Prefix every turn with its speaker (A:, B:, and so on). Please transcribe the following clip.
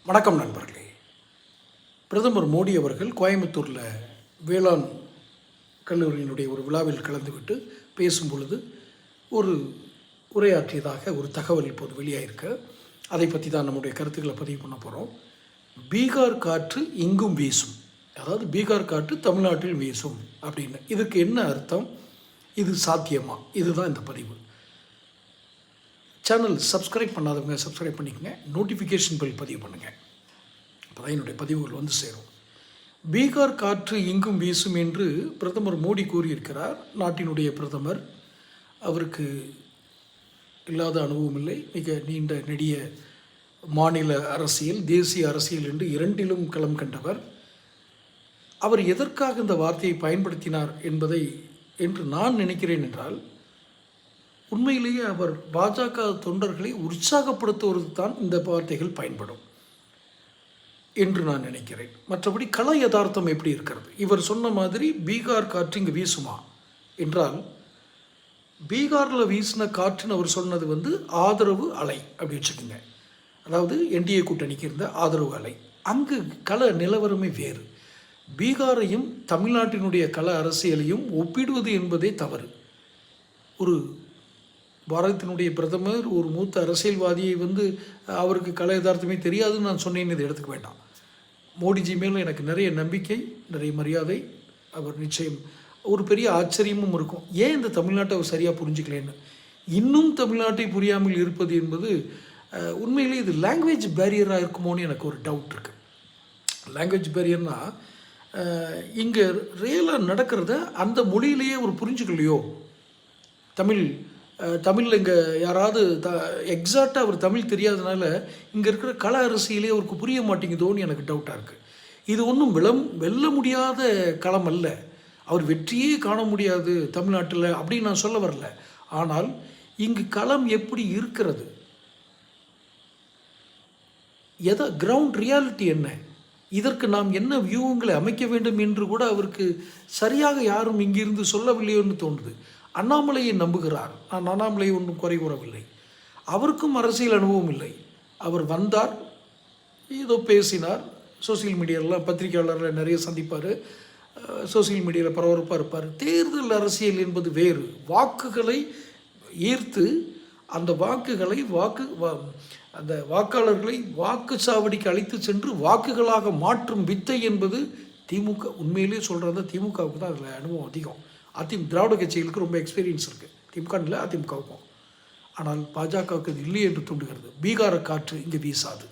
A: வணக்கம் நண்பர்களே. பிரதமர் மோடி அவர்கள் கோயம்புத்தூரில் வேளாண் கல்லூரியினுடைய ஒரு விழாவில் கலந்துவிட்டு பேசும் பொழுது ஒரு உரையாற்றியதாக ஒரு தகவல் இப்போது வெளியாயிருக்கு. அதை பற்றி தான் நம்முடைய கருத்துக்களை பதிவு பண்ண போகிறோம். பீகார் காற்று இங்கும் வீசும், அதாவது பீகார் காற்று தமிழ்நாட்டில் வீசும் அப்படின்னு. இதுக்கு என்ன அர்த்தம்? இது சாத்தியமா? இதுதான் இந்த பதிவு. சேனல் சப்ஸ்கிரைப் பண்ணாதவங்க சப்ஸ்கிரைப் பண்ணிக்கங்க, நோட்டிஃபிகேஷன் பில் பதிவு பண்ணுங்கள், அப்போ தான் என்னுடைய பதிவுகள் வந்து சேரும். பீகார் காற்று இங்கும் வீசும் என்று பிரதமர் மோடி கூறியிருக்கிறார். நாட்டினுடைய பிரதமர், அவருக்கு இல்லாத அனுபவம் இல்லை. மிக நீண்ட நெடிய மாநில அரசியல், தேசிய அரசியல் என்று இரண்டிலும் களம் கண்டவர். அவர் எதற்காக இந்த வார்த்தையை பயன்படுத்தினார் என்பதை என்று நான் நினைக்கிறேன் என்றால், உண்மையிலேயே அவர் பாஜக தொண்டர்களை உற்சாகப்படுத்துவது தான் இந்த வார்த்தைகள் பயன்படும் என்று நான் நினைக்கிறேன். மற்றபடி கள யதார்த்தம் எப்படி இருக்கிறது? இவர் சொன்ன மாதிரி பீகார் காற்று இங்கு வீசுமா என்றால், பீகாரில் வீசின காற்றுன்னு அவர் சொன்னது ஆதரவு அலை அப்படி வச்சுக்கோங்க. அதாவது என்டிஏ கூட்டணிக்கு இருந்த ஆதரவு அலை. அங்கு கள நிலவரமே வேறு. பீகாரையும் தமிழ்நாட்டினுடைய கள அரசியலையும் ஒப்பிடுவது என்பதே தவறு. ஒரு பாரதத்தினுடைய பிரதமர் ஒரு மூத்த அரசியல்வாதியை அவருக்கு கலை யதார்த்தமே தெரியாதுன்னு நான் சொன்னேன்னு இதை எடுத்துக்க வேண்டாம். மோடிஜி மேலும் எனக்கு நிறைய நம்பிக்கை, நிறைய மரியாதை. அவர் நிச்சயம் ஒரு பெரிய ஆச்சரியமும் இருக்கும், ஏன் இந்த தமிழ்நாட்டை அவர் சரியாக புரிஞ்சுக்கலேன்னு. இன்னும் தமிழ்நாட்டை புரியாமல் இருப்பது என்பது உண்மையிலே இது லாங்குவேஜ் பேரியராக இருக்குமோன்னு எனக்கு ஒரு டவுட் இருக்குது. லாங்குவேஜ் பேரியர்னால் இங்கே ரியலாக நடக்கிறத அந்த மொழியிலேயே அவர் புரிஞ்சுக்கலையோ. தமிழில் இங்கே யாராவது எக்ஸாக்டாக அவர் தமிழ் தெரியாதனால இங்கே இருக்கிற கள அரசியலே அவருக்கு புரிய மாட்டேங்குதோன்னு எனக்கு டவுட்டாக இருக்குது. இது ஒன்றும் வெல்ல முடியாத களம் அல்ல, அவர் வெற்றியே காண முடியாது தமிழ்நாட்டில் அப்படின்னு நான் சொல்ல வரல. ஆனால் இங்கு களம் எப்படி இருக்கிறது, கிரவுண்ட் ரியாலிட்டி என்ன, இதற்கு நாம் என்ன வியூகங்களை அமைக்க வேண்டும் என்று கூட அவருக்கு சரியாக யாரும் இங்கிருந்து சொல்லவில்லையோன்னு தோன்றுது. அண்ணாமலையை நம்புகிறார். நான் அண்ணாமலையை ஒன்றும் குறை கூறவில்லை. அவருக்கும் அரசியல் அனுபவம் இல்லை. அவர் வந்தார், ஏதோ பேசினார், சோசியல் மீடியாவில் பத்திரிகையாளரில் நிறைய சந்திப்பார், சோசியல் மீடியாவில் பரபரப்பாக இருப்பார். தேர்தல் அரசியல் என்பது வேறு. வாக்குகளை ஈர்த்து அந்த வாக்குகளை அந்த வாக்காளர்களை வாக்குச்சாவடிக்கு அழைத்து சென்று வாக்குகளாக மாற்றும் வித்தை என்பது திமுக. உண்மையிலே சொல்கிறத திமுகவுக்கு தான் அதில் அனுபவம் அதிகம். திராவிட கட்சிகளுக்கு ரொம்ப எக்ஸ்பீரியன்ஸ் இருக்குது, திமுக இல்லை அதிமுகவுக்கும். ஆனால் பாஜகவுக்கு இது இல்லை என்று தோன்றுகிறது. பீகார காற்று இங்கே வீசாது.